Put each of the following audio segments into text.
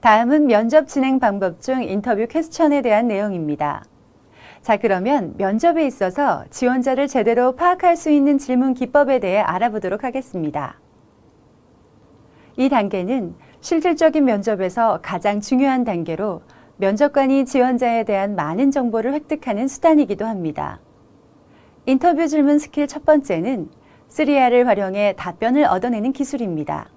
다음은 면접 진행 방법 중 인터뷰 퀘스천에 대한 내용입니다. 자, 그러면 면접에 있어서 지원자를 제대로 파악할 수 있는 질문 기법에 대해 알아보도록 하겠습니다. 이 단계는 실질적인 면접에서 가장 중요한 단계로 면접관이 지원자에 대한 많은 정보를 획득하는 수단이기도 합니다. 인터뷰 질문 스킬 첫 번째는 3R을 활용해 답변을 얻어내는 기술입니다.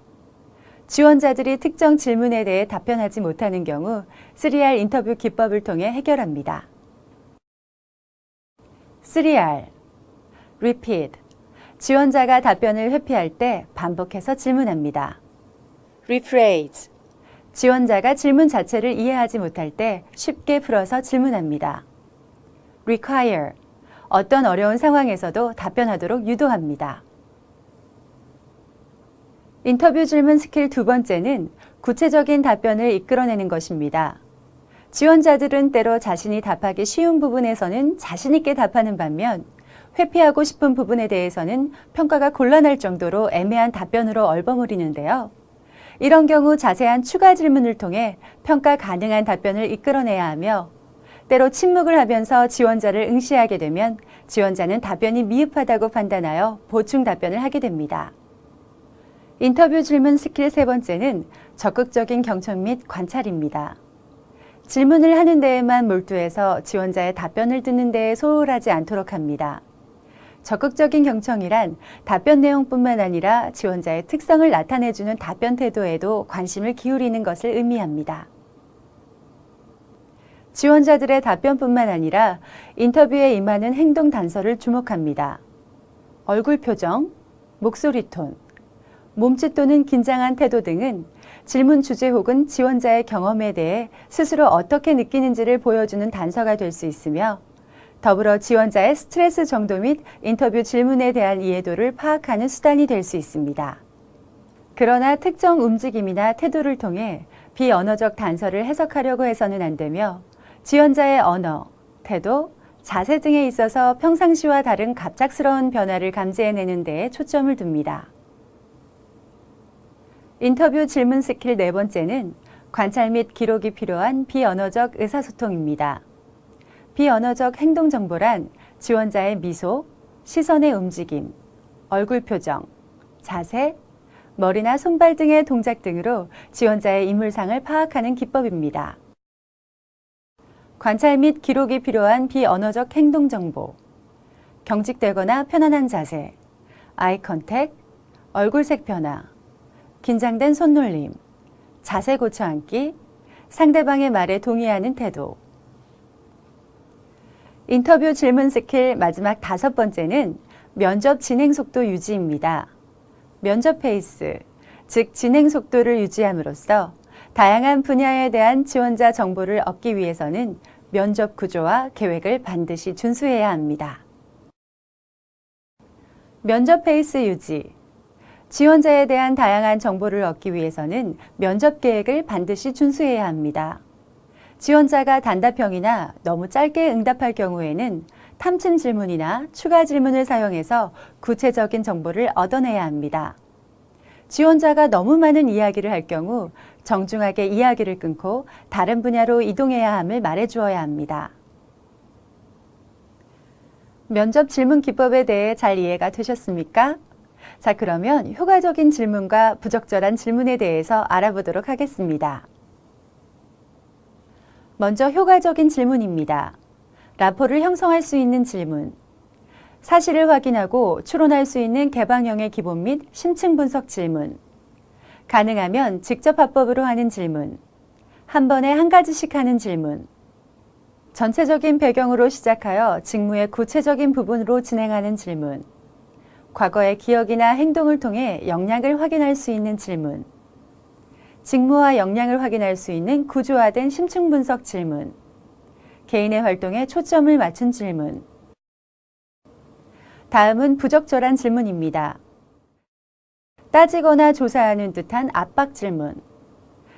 지원자들이 특정 질문에 대해 답변하지 못하는 경우 3R 인터뷰 기법을 통해 해결합니다. 3R, Repeat, 지원자가 답변을 회피할 때 반복해서 질문합니다. Rephrase, 지원자가 질문 자체를 이해하지 못할 때 쉽게 풀어서 질문합니다. Require, 어떤 어려운 상황에서도 답변하도록 유도합니다. 인터뷰 질문 스킬 두 번째는 구체적인 답변을 이끌어내는 것입니다. 지원자들은 때로 자신이 답하기 쉬운 부분에서는 자신 있게 답하는 반면 회피하고 싶은 부분에 대해서는 평가가 곤란할 정도로 애매한 답변으로 얼버무리는데요. 이런 경우 자세한 추가 질문을 통해 평가 가능한 답변을 이끌어내야 하며 때로 침묵을 하면서 지원자를 응시하게 되면 지원자는 답변이 미흡하다고 판단하여 보충 답변을 하게 됩니다. 인터뷰 질문 스킬 세 번째는 적극적인 경청 및 관찰입니다. 질문을 하는 데에만 몰두해서 지원자의 답변을 듣는 데에 소홀하지 않도록 합니다. 적극적인 경청이란 답변 내용뿐만 아니라 지원자의 특성을 나타내주는 답변 태도에도 관심을 기울이는 것을 의미합니다. 지원자들의 답변뿐만 아니라 인터뷰에 임하는 행동 단서를 주목합니다. 얼굴 표정, 목소리 톤, 몸짓 또는 긴장한 태도 등은 질문 주제 혹은 지원자의 경험에 대해 스스로 어떻게 느끼는지를 보여주는 단서가 될 수 있으며 더불어 지원자의 스트레스 정도 및 인터뷰 질문에 대한 이해도를 파악하는 수단이 될 수 있습니다. 그러나 특정 움직임이나 태도를 통해 비언어적 단서를 해석하려고 해서는 안 되며 지원자의 언어, 태도, 자세 등에 있어서 평상시와 다른 갑작스러운 변화를 감지해내는 데에 초점을 둡니다. 인터뷰 질문 스킬 네 번째는 관찰 및 기록이 필요한 비언어적 의사소통입니다. 비언어적 행동 정보란 지원자의 미소, 시선의 움직임, 얼굴 표정, 자세, 머리나 손발 등의 동작 등으로 지원자의 인물상을 파악하는 기법입니다. 관찰 및 기록이 필요한 비언어적 행동 정보, 경직되거나 편안한 자세, 아이 컨택, 얼굴색 변화, 긴장된 손놀림, 자세 고쳐 앉기, 상대방의 말에 동의하는 태도. 인터뷰 질문 스킬 마지막 다섯 번째는 면접 진행 속도 유지입니다. 면접 페이스, 즉 진행 속도를 유지함으로써 다양한 분야에 대한 지원자 정보를 얻기 위해서는 면접 구조와 계획을 반드시 준수해야 합니다. 면접 페이스 유지. 지원자에 대한 다양한 정보를 얻기 위해서는 면접 계획을 반드시 준수해야 합니다. 지원자가 단답형이나 너무 짧게 응답할 경우에는 탐침 질문이나 추가 질문을 사용해서 구체적인 정보를 얻어내야 합니다. 지원자가 너무 많은 이야기를 할 경우 정중하게 이야기를 끊고 다른 분야로 이동해야 함을 말해주어야 합니다. 면접 질문 기법에 대해 잘 이해가 되셨습니까? 자, 그러면 효과적인 질문과 부적절한 질문에 대해서 알아보도록 하겠습니다. 먼저 효과적인 질문입니다. 라포를 형성할 수 있는 질문. 사실을 확인하고 추론할 수 있는 개방형의 기본 및 심층 분석 질문. 가능하면 직접 화법으로 하는 질문. 한 번에 한 가지씩 하는 질문. 전체적인 배경으로 시작하여 직무의 구체적인 부분으로 진행하는 질문. 과거의 기억이나 행동을 통해 역량을 확인할 수 있는 질문. 직무와 역량을 확인할 수 있는 구조화된 심층 분석 질문. 개인의 활동에 초점을 맞춘 질문. 다음은 부적절한 질문입니다. 따지거나 조사하는 듯한 압박 질문.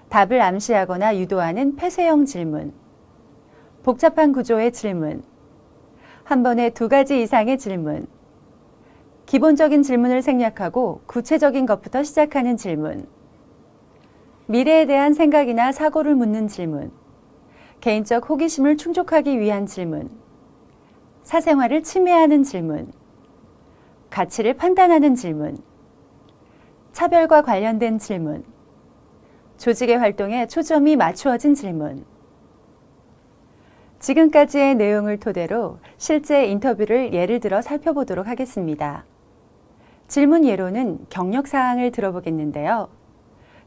답을 암시하거나 유도하는 폐쇄형 질문. 복잡한 구조의 질문. 한 번에 두 가지 이상의 질문. 기본적인 질문을 생략하고 구체적인 것부터 시작하는 질문. 미래에 대한 생각이나 사고를 묻는 질문, 개인적 호기심을 충족하기 위한 질문, 사생활을 침해하는 질문, 가치를 판단하는 질문, 차별과 관련된 질문, 조직의 활동에 초점이 맞추어진 질문. 지금까지의 내용을 토대로 실제 인터뷰를 예를 들어 살펴보도록 하겠습니다. 질문 예로는 경력사항을 들어보겠는데요.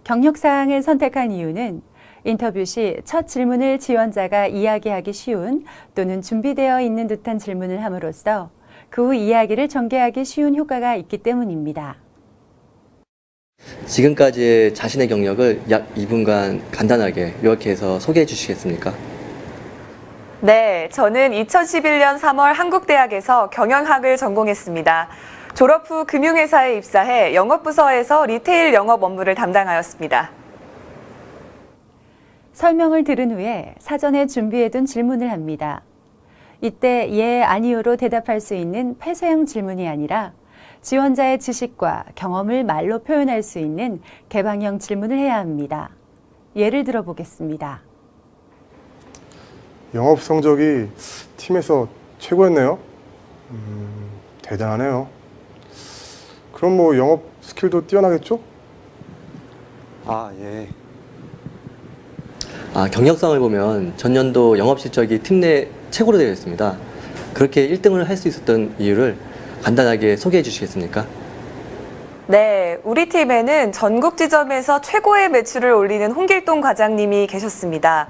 경력사항을 선택한 이유는 인터뷰 시 첫 질문을 지원자가 이야기하기 쉬운 또는 준비되어 있는 듯한 질문을 함으로써 그 후 이야기를 전개하기 쉬운 효과가 있기 때문입니다. 지금까지의 자신의 경력을 약 2분간 간단하게 요약해서 소개해 주시겠습니까? 네, 저는 2011년 3월 한국대학에서 경영학을 전공했습니다. 졸업 후 금융회사에 입사해 영업부서에서 리테일 영업 업무를 담당하였습니다. 설명을 들은 후에 사전에 준비해둔 질문을 합니다. 이때 예, 아니요로 대답할 수 있는 폐쇄형 질문이 아니라 지원자의 지식과 경험을 말로 표현할 수 있는 개방형 질문을 해야 합니다. 예를 들어 보겠습니다. 영업 성적이 팀에서 최고였네요. 대단하네요. 그럼 뭐 영업 스킬도 뛰어나겠죠? 예. 경력상을 보면 전년도 영업 실적이 팀 내 최고로 되어 있습니다. 그렇게 1등을 할 수 있었던 이유를 간단하게 소개해 주시겠습니까? 네, 우리 팀에는 전국 지점에서 최고의 매출을 올리는 홍길동 과장님이 계셨습니다.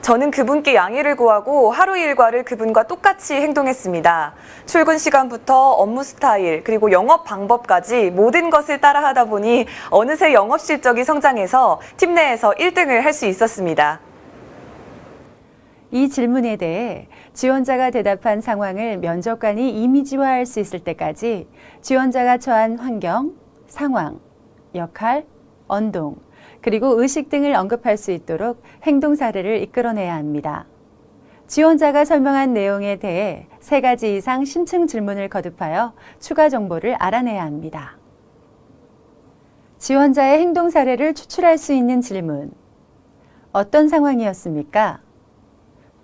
저는 그분께 양해를 구하고 하루 일과를 그분과 똑같이 행동했습니다. 출근 시간부터 업무 스타일, 그리고 영업 방법까지 모든 것을 따라하다 보니 어느새 영업 실적이 성장해서 팀 내에서 1등을 할 수 있었습니다. 이 질문에 대해 지원자가 대답한 상황을 면접관이 이미지화할 수 있을 때까지 지원자가 처한 환경, 상황, 역할, 언동, 그리고 의식 등을 언급할 수 있도록 행동 사례를 이끌어내야 합니다. 지원자가 설명한 내용에 대해 3가지 이상 심층 질문을 거듭하여 추가 정보를 알아내야 합니다. 지원자의 행동 사례를 추출할 수 있는 질문. 어떤 상황이었습니까?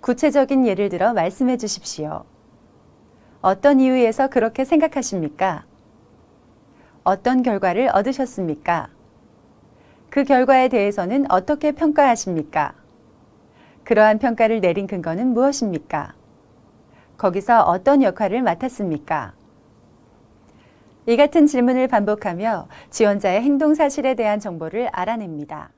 구체적인 예를 들어 말씀해 주십시오. 어떤 이유에서 그렇게 생각하십니까? 어떤 결과를 얻으셨습니까? 그 결과에 대해서는 어떻게 평가하십니까? 그러한 평가를 내린 근거는 무엇입니까? 거기서 어떤 역할을 맡았습니까? 이 같은 질문을 반복하며 지원자의 행동 사실에 대한 정보를 알아냅니다.